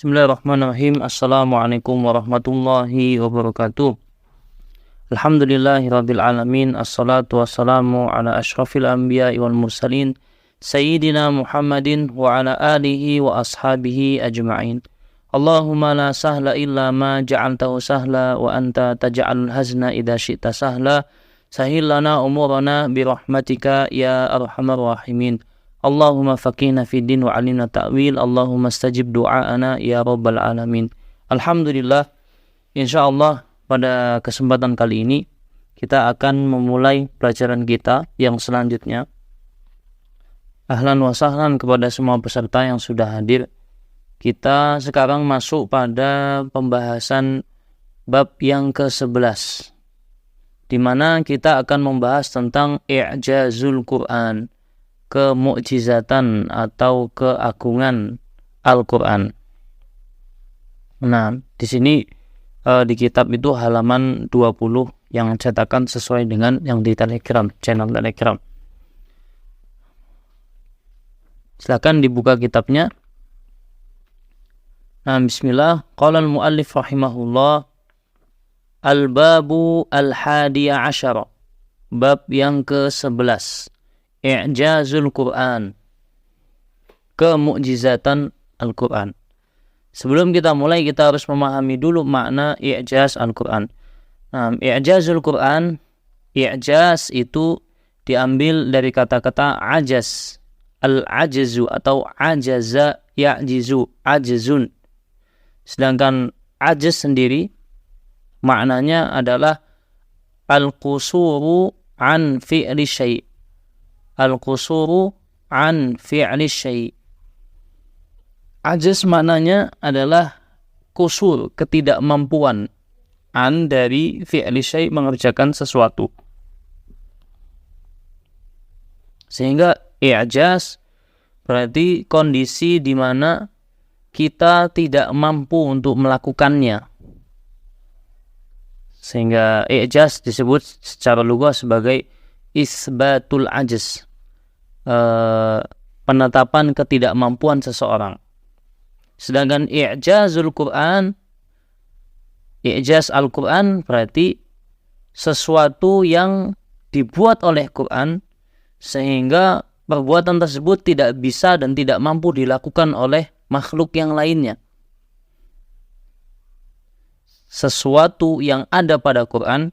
Bismillahirrahmanirrahim. Assalamualaikum warahmatullahi wabarakatuh. Alhamdulillahirabbil alamin. Assalatu wassalamu ala asyrafil anbiya'i wal mursalin sayyidina Muhammadin wa ala alihi wa ashabihi ajma'in. Allahumma la sahla illa ma ja'altahu sahla wa anta taj'alul hazna idza syi'ta sahla. Sahhil lana umurana bi rahmatika ya arhamar rahimin. Allahumma faqihna fid din wa 'allimna ta'wil. Allahumma stajib du'aana ya rabbal alamin. Alhamdulillah, insyaallah pada kesempatan kali ini kita akan memulai pelajaran kita yang selanjutnya. Ahlan wa sahlan kepada semua peserta yang sudah hadir. Kita sekarang masuk pada pembahasan bab yang ke-11, di mana kita akan membahas tentang i'jazul Quran, kemukjizatan atau keagungan Al-Quran. Nah, di sini di kitab itu halaman 20 yang cetakan sesuai dengan yang di Telegram, channel Telegram. Silakan dibuka kitabnya. Nah, bismillah. Qala al-muallif rahimahullah, al-babu al-hadiya asyara, bab yang ke-11, i'jazul Quran, kemukjizatan Al-Quran. Sebelum kita mulai, kita harus memahami dulu makna i'jaz Al-Quran. Nah, i'jazul Quran, i'jaz itu diambil dari kata-kata ajaz, al-ajzu atau ajaza ya'jizu, ajzun. Sedangkan ajaz sendiri maknanya adalah al-qusuru an fi'li syai'. Al-qusuru an fi'li syai'. Ajaz maknanya adalah kusur, ketidakmampuan, an dari fi'li syai', mengerjakan sesuatu. Sehingga i'jaz berarti kondisi di mana kita tidak mampu untuk melakukannya. Sehingga i'jaz disebut secara lughah sebagai isbatul ajz, penetapan ketidakmampuan seseorang. Sedangkan i'jazul Quran, i'jaz Al-Quran berarti sesuatu yang dibuat oleh Quran sehingga perbuatan tersebut tidak bisa dan tidak mampu dilakukan oleh makhluk yang lainnya. Sesuatu yang ada pada Quran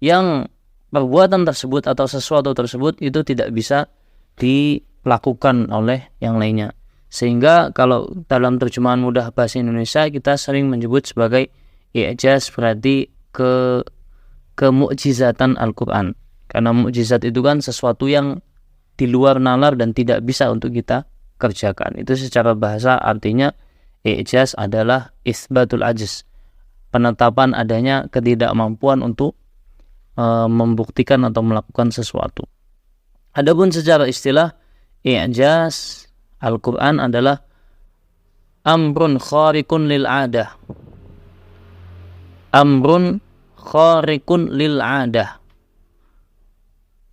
yang perbuatan tersebut atau sesuatu tersebut itu tidak bisa dilakukan oleh yang lainnya. Sehingga kalau dalam terjemahan mudah bahasa Indonesia kita sering menyebut sebagai i'jaz berarti kemukjizatan Al-Quran. Karena mukjizat itu kan sesuatu yang di luar nalar dan tidak bisa untuk kita kerjakan. Itu secara bahasa artinya i'jaz adalah isbatul ajz, penetapan adanya ketidakmampuan untuk membuktikan atau melakukan sesuatu. Adapun secara istilah, i'jaz Al-Quran adalah amrun khariqun lil adah. Amrun khariqun lil adah,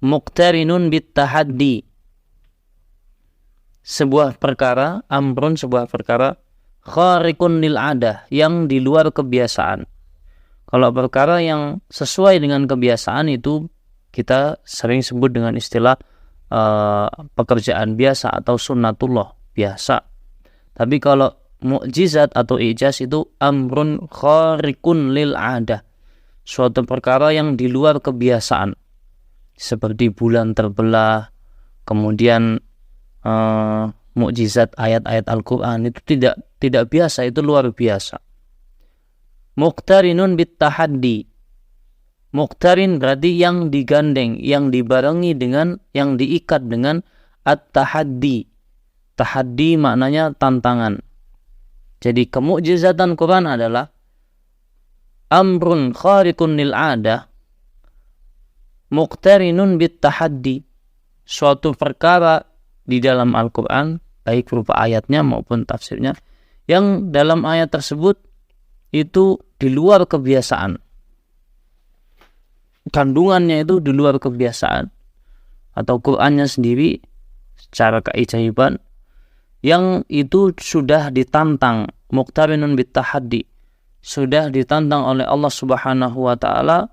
muqtarinun bit tahaddi. Sebuah perkara, amrun sebuah perkara, khariqun lil adah, yang di luar kebiasaan. Kalau perkara yang sesuai dengan kebiasaan itu kita sering sebut dengan istilah pekerjaan biasa atau sunnatullah, biasa. Tapi kalau mukjizat atau i'jaz itu amrun khariqun lil adah, suatu perkara yang di luar kebiasaan, seperti bulan terbelah, kemudian mukjizat ayat-ayat Al-Quran itu tidak biasa, itu luar biasa. Muqtarinun bit tahaddi. Muqtarin berarti yang digandeng, yang dibarengi dengan, yang diikat dengan at-tahaddi. Tahaddi maknanya tantangan. Jadi kemukjizatan Quran adalah amrun khariqun lil adah, muqtarinun bit tahaddi. Suatu perkara di dalam Al-Quran, baik berupa ayatnya maupun tafsirnya, yang dalam ayat tersebut itu di luar kebiasaan. Kandungannya itu di luar kebiasaan, atau Qurannya sendiri secara keajaiban yang itu sudah ditantang muqtarinun bitahaddi, sudah ditantang oleh Allah Subhanahu wa taala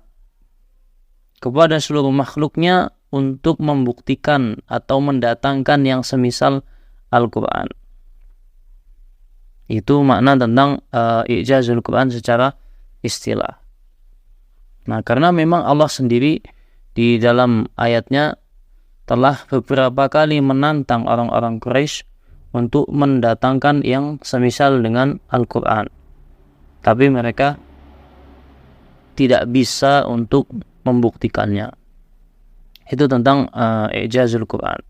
kepada seluruh makhluknya untuk membuktikan atau mendatangkan yang semisal Al-Quran. Itu makna tentang i'jazul Quran secara istilah. Nah, karena memang Allah sendiri di dalam ayatnya telah beberapa kali menantang orang-orang Quraisy untuk mendatangkan yang semisal dengan Al-Quran, tapi mereka tidak bisa untuk membuktikannya. Itu tentang i'jazul Quran.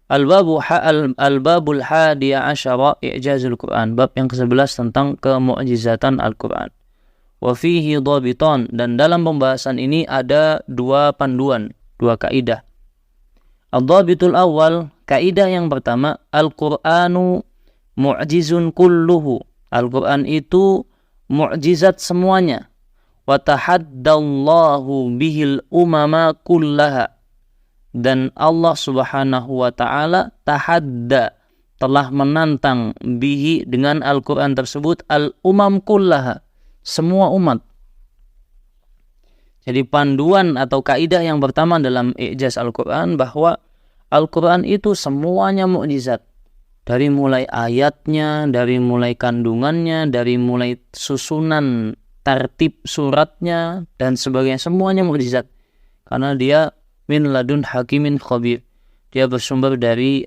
Al-babul hadiya asyara i'jazul Quran. Bab yang ke-11 tentang kemu'jizatan Al-Quran. Wa fihi dhabitan, dan dalam pembahasan ini ada dua panduan, dua kaidah. Ad-dhabitul awal, kaidah yang pertama, Al-Qur'anu mu'jizun kulluhu. Al-Quran itu mu'jizat semuanya. Wa tahaddallahu bihil umama kullaha, dan Allah Subhanahu wa taala tahadda, telah menantang bihi, dengan Al-Quran tersebut, al-umam kullaha, semua umat. Jadi panduan atau kaidah yang pertama dalam i'jaz Al-Quran bahwa Al-Quran itu semuanya mukjizat. Dari mulai ayatnya, dari mulai kandungannya, dari mulai susunan tertib suratnya dan sebagainya, semuanya mukjizat. Karena dia min ladun hakimin khabir. Dia bersumber dari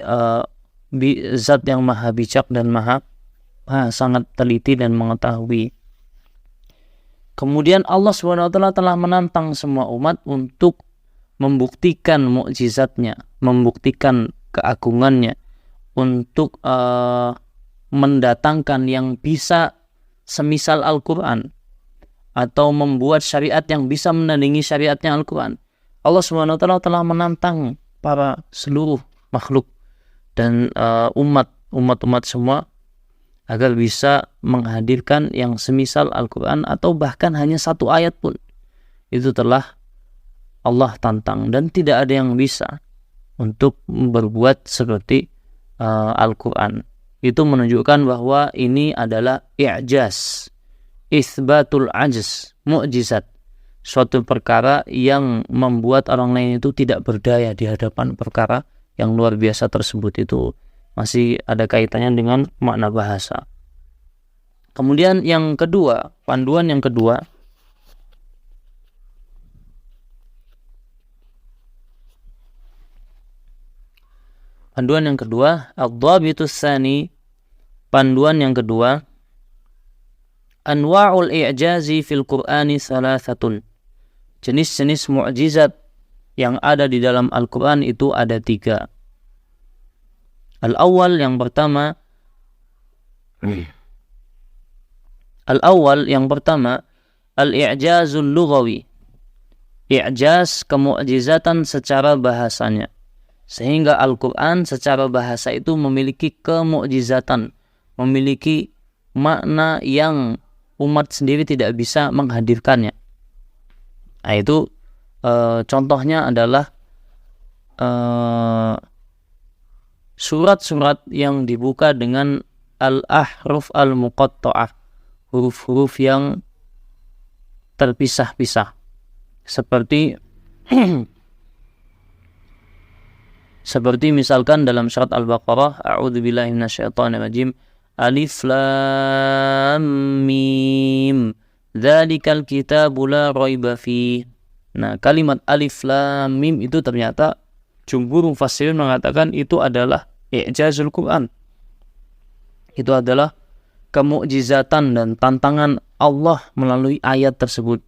zat yang maha bijak dan maha sangat teliti dan mengetahui. Kemudian Allah SWT telah menantang semua umat untuk membuktikan mukjizatnya, membuktikan keagungannya, untuk mendatangkan yang bisa semisal Al-Quran, atau membuat syariat yang bisa menandingi syariatnya Al-Quran. Allah SWT telah menantang para seluruh makhluk dan umat semua agar bisa menghadirkan yang semisal Al-Quran, atau bahkan hanya satu ayat pun. Itu telah Allah tantang, dan tidak ada yang bisa untuk berbuat seperti Al-Quran. Itu menunjukkan bahwa ini adalah i'jaz, isbatul ajz, mukjizat, suatu perkara yang membuat orang lain itu tidak berdaya di hadapan perkara yang luar biasa tersebut. Itu masih ada kaitannya dengan makna bahasa. Kemudian yang kedua, panduan yang kedua, ad-dhabitus tsani, panduan yang kedua, anwa'ul i'jazi fil Qur'ani salasatun. Jenis-jenis mukjizat yang ada di dalam Al-Quran itu ada 3. Al-awwal, yang pertama, al-i'jazul lughawi, i'jaz, kemukjizatan secara bahasanya. Sehingga Al-Quran secara bahasa itu memiliki kemukjizatan, memiliki makna yang umat sendiri tidak bisa menghadirkannya. Nah, itu contohnya adalah surat-surat yang dibuka dengan al-ahruf al-muqatta'ah, huruf-huruf yang terpisah-pisah, seperti misalkan dalam surat Al-Baqarah, a'udzubillahi minasyaitonirrajim, Alif Lam Mim, dzalikal kitabu la raiba fih. Nah, kalimat Alif Lam Mim itu ternyata jumhur mufassirin mengatakan itu adalah i'jazul Quran. Itu adalah kemukjizatan dan tantangan Allah melalui ayat tersebut.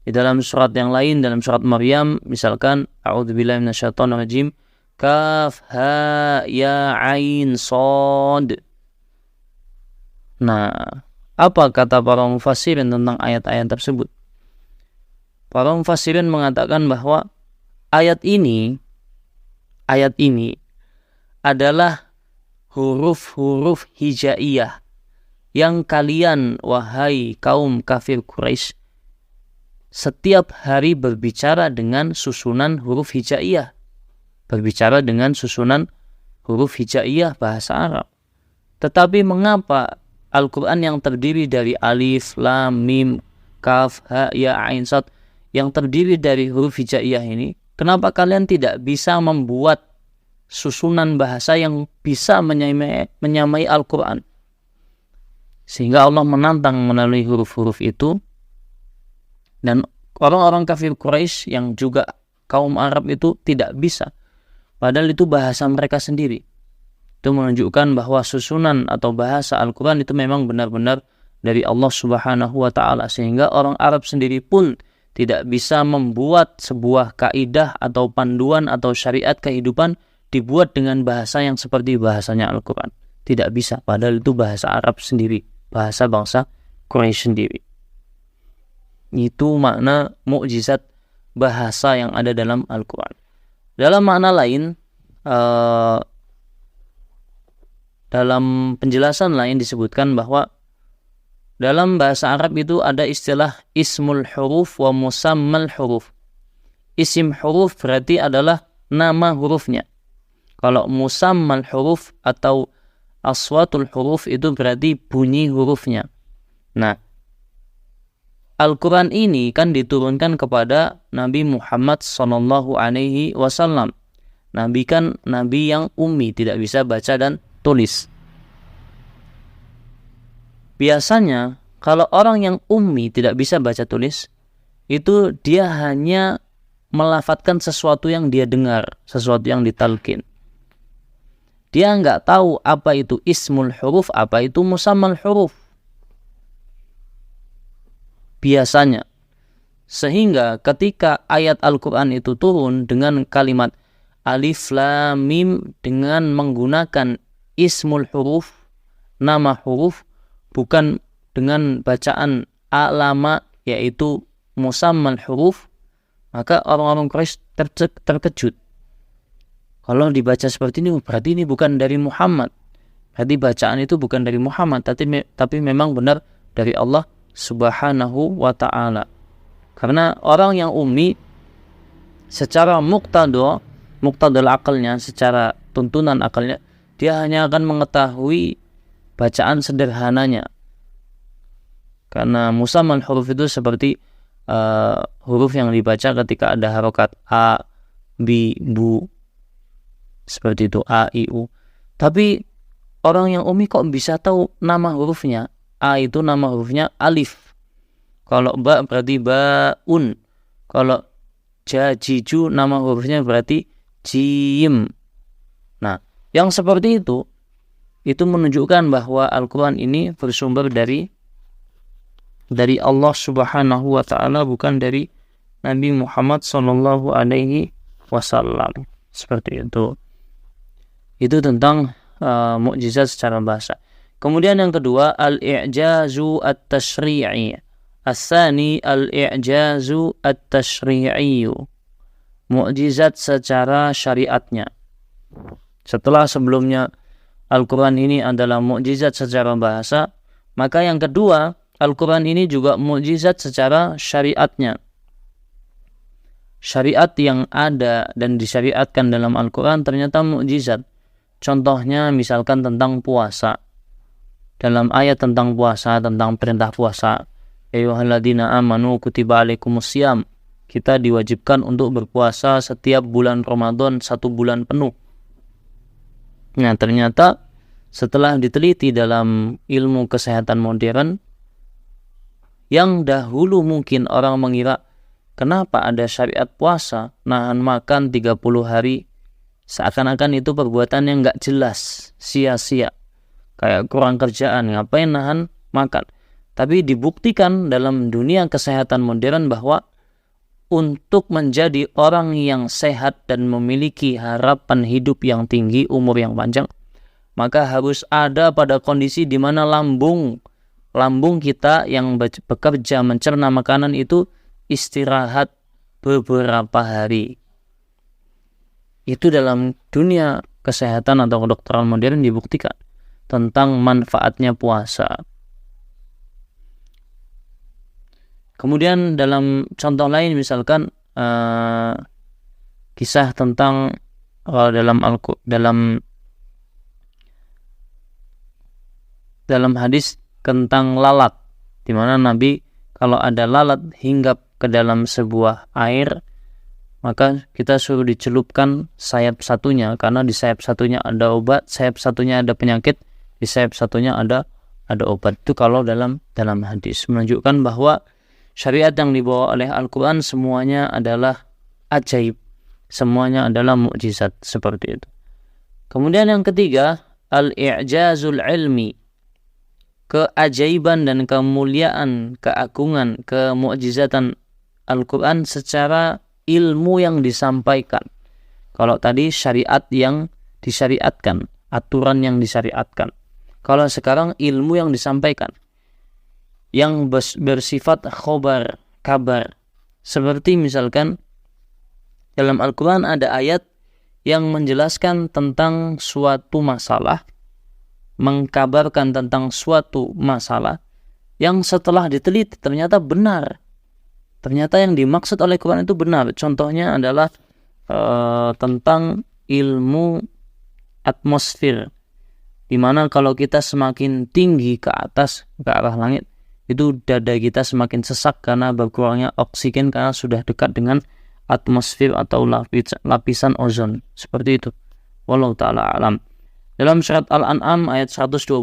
Di dalam surat yang lain, dalam surat Maryam, misalkan a'udzubillahi minasyaitonirrajim, kaf ha ya ain shad. Nah, apa kata para mufassirin tentang ayat-ayat tersebut? Para mufassirin mengatakan bahwa ayat ini adalah huruf-huruf hijaiyah yang kalian, wahai kaum kafir Quraisy, setiap hari berbicara dengan susunan huruf hijaiyah. Berbicara dengan susunan huruf hijaiyah bahasa Arab. Tetapi mengapa Al-Quran yang terdiri dari alif, lam, mim, kaf, ha, ya, ain, sad, yang terdiri dari huruf hijaiyah ini, kenapa kalian tidak bisa membuat susunan bahasa yang bisa menyamai Al-Quran? Sehingga Allah menantang melalui huruf-huruf itu. Dan orang-orang kafir Quraisy yang juga kaum Arab itu tidak bisa. Padahal itu bahasa mereka sendiri. Itu menunjukkan bahwa susunan atau bahasa Al-Quran itu memang benar-benar dari Allah Subhanahu wa Ta'ala. Sehingga orang Arab sendiri pun tidak bisa membuat sebuah kaidah atau panduan atau syariat kehidupan dibuat dengan bahasa yang seperti bahasanya Al-Quran. Tidak bisa. Padahal itu bahasa Arab sendiri. Bahasa bangsa Quraisy sendiri. Itu makna mukjizat bahasa yang ada dalam Al-Quran. Dalam makna lain, dalam penjelasan lain disebutkan bahwa dalam bahasa Arab itu ada istilah ismul huruf wa musammal huruf. Isim huruf berarti adalah nama hurufnya. Kalau musammal huruf atau aswatul huruf itu berarti bunyi hurufnya. Nah, Al-Quran ini kan diturunkan kepada Nabi Muhammad SAW. Nabi kan Nabi yang ummi, tidak bisa baca dan tulis. Biasanya kalau orang yang ummi tidak bisa baca tulis, itu dia hanya melafadzkan sesuatu yang dia dengar, sesuatu yang ditalkin. Dia nggak tahu apa itu ismul huruf, apa itu musammal huruf. Biasanya. Sehingga ketika ayat Al-Quran itu turun dengan kalimat alif lam mim dengan menggunakan ismul huruf, nama huruf, bukan dengan bacaan alama yaitu musammal huruf, maka orang-orang Quraisy terkejut. Kalau dibaca seperti ini berarti ini bukan dari Muhammad. Berarti bacaan itu bukan dari Muhammad, tapi memang benar dari Allah Subhanahu wa Ta'ala. Karena orang yang ummi secara muqtadal akalnya, secara tuntunan akalnya, dia hanya akan mengetahui bacaan sederhananya. Karena musammal huruf itu seperti huruf yang dibaca ketika ada harokat a, b, bu, seperti itu, a, i, u. Tapi orang yang ummi kok bisa tahu nama hurufnya? A itu nama hurufnya alif. Kalau ba berarti baun. Kalau ja, jiju nama hurufnya berarti jim. Nah, yang seperti itu menunjukkan bahwa Al-Quran ini bersumber dari Allah Subhanahu wa Ta'ala, bukan dari Nabi Muhammad Sallallahu Alaihi Wasallam. Seperti itu. Itu tentang mukjizat secara bahasa. Kemudian yang kedua, al-i'jazu at-tashri'i. As-tsani al-i'jazu at-tashri'i. Mukjizat secara syariatnya. Setelah sebelumnya Al-Quran ini adalah mukjizat secara bahasa, maka yang kedua, Al-Quran ini juga mukjizat secara syariatnya. Syariat yang ada dan disyariatkan dalam Al-Quran ternyata mukjizat. Contohnya misalkan tentang puasa. Dalam ayat tentang puasa, tentang perintah puasa, ayyuhalladzina amanu kutiba alaikumusiyam, kita diwajibkan untuk berpuasa setiap bulan Ramadan 1 bulan penuh. Nah, ternyata setelah diteliti dalam ilmu kesehatan modern, yang dahulu mungkin orang mengira kenapa ada syariat puasa, nahan makan 30 hari, seakan-akan itu perbuatan yang gak jelas, sia-sia. Kayak kurang kerjaan, ngapain nahan makan. Tapi dibuktikan dalam dunia kesehatan modern bahwa untuk menjadi orang yang sehat dan memiliki harapan hidup yang tinggi, umur yang panjang, maka harus ada pada kondisi di mana lambung kita yang bekerja mencerna makanan itu istirahat beberapa hari. Itu dalam dunia kesehatan atau kedokteran modern dibuktikan tentang manfaatnya puasa. Kemudian dalam contoh lain misalkan kisah tentang dalam dalam hadis tentang lalat, di mana Nabi kalau ada lalat hinggap ke dalam sebuah air, maka kita suruh dicelupkan sayap satunya, karena di sayap satunya ada obat, sayap satunya ada penyakit, di sayap satunya ada obat. Itu kalau dalam hadis, menunjukkan bahwa syariat yang dibawa oleh Al-Quran semuanya adalah ajaib, semuanya adalah mukjizat, seperti itu. Kemudian yang ketiga, al-i'jazul ilmi, keajaiban dan kemuliaan, keagungan, kemukjizatan Al-Quran secara ilmu yang disampaikan. Kalau tadi syariat yang disyariatkan, aturan yang disyariatkan. Kalau sekarang ilmu yang disampaikan, yang bersifat khobar, kabar. Seperti misalkan dalam Al-Quran ada ayat yang menjelaskan tentang suatu masalah, mengkabarkan tentang suatu masalah yang setelah diteliti ternyata benar. Ternyata yang dimaksud oleh Quran itu benar. Contohnya adalah tentang ilmu atmosfer, di mana kalau kita semakin tinggi ke atas, ke arah langit, itu dada kita semakin sesak karena berkurangnya oksigen, karena sudah dekat dengan atmosfer atau lapisan ozon. Seperti itu. Wallahu ta'ala alam. Dalam surat Al-An'am ayat 125,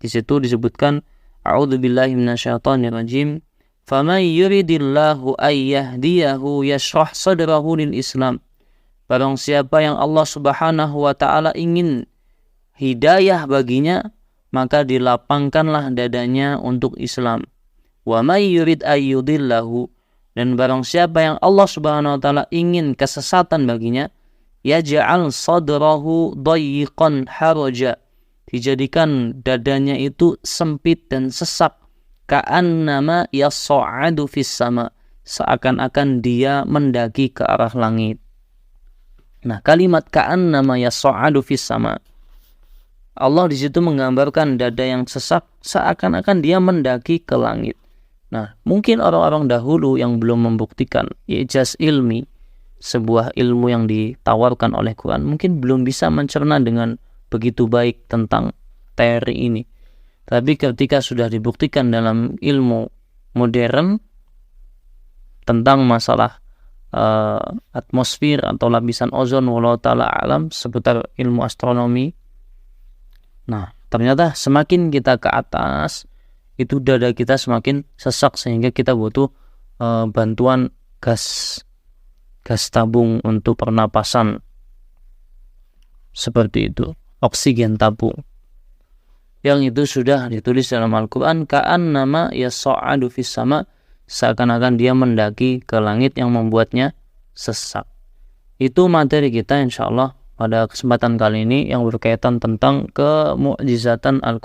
di situ disebutkan, A'udzubillahi minasyaitonirrajim, faman yuridillahu ayyahdiyahu yashrah sadrahu lil Islam. Barang siapa yang Allah Subhanahu wa taala ingin hidayah baginya, maka dilapangkanlah dadanya untuk Islam. Wa may yurid ayyudillahu, dan barang siapa yang Allah Subhanahu wa taala ingin kesesatan baginya, yaj'al sadrahu dayyiqan haraja, dijadikan dadanya itu sempit dan sesak, ka'annama yas'adu fis sama, seakan-akan dia mendaki ke arah langit. Nah, kalimat ka'annama yas'adu fis sama, Allah di situ menggambarkan dada yang sesak seakan-akan dia mendaki ke langit. Nah, mungkin orang-orang dahulu yang belum membuktikan ijaz ilmi, sebuah ilmu yang ditawarkan oleh Quran, mungkin belum bisa mencerna dengan begitu baik tentang teori ini. Tapi ketika sudah dibuktikan dalam ilmu modern tentang masalah atmosfer atau lapisan ozon, wallahu ta'ala alam, seputar ilmu astronomi, nah ternyata semakin kita ke atas, itu dada kita semakin sesak, sehingga kita butuh bantuan gas tabung untuk pernapasan, seperti itu, oksigen tabung, yang itu sudah ditulis dalam Al-Quran, ka'annama yas'adu fis sama, seakan-akan dia mendaki ke langit yang membuatnya sesak. Itu materi kita insyaallah pada kesempatan kali ini yang berkaitan tentang kemukjizatan Al-Quran.